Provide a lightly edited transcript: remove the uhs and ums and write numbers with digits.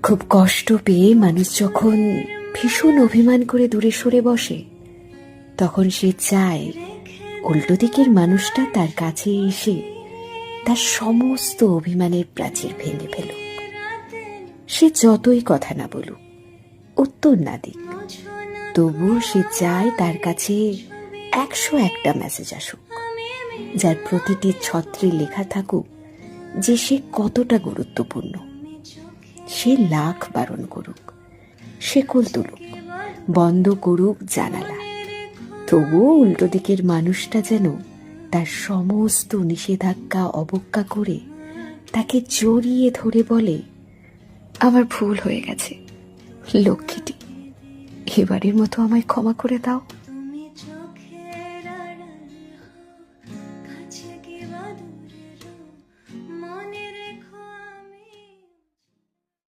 খুব কষ্ট পেয়ে মানুষ যখন ভীষণ অভিমান করে দূরে সরে বসে, তখন সে চায় উল্টো দিকের মানুষটা তার কাছে এসে তার সমস্ত অভিমানের প্রাচীর ভেঙে ফেলুক। সে যতই কথা না বলুক, উত্তর না দিক, তবুও সে চায় তার কাছে 101টা মেসেজ আসুক, যার প্রতিটি ছত্রে লেখা থাকুক যে সে কতটা গুরুত্বপূর্ণ। সে লাখ বারণ করুক, শেকল তুলুক, বন্ধ করুক জানালা, তবুও উল্টো দিকের মানুষটা যেন তার সমস্ত নিষেধাজ্ঞা অবজ্ঞা করে তাকে জড়িয়ে ধরে বলে, আমার ভুল হয়ে গেছে লক্ষ্মীটি, এবারের মতো আমায় ক্ষমা করে দাও।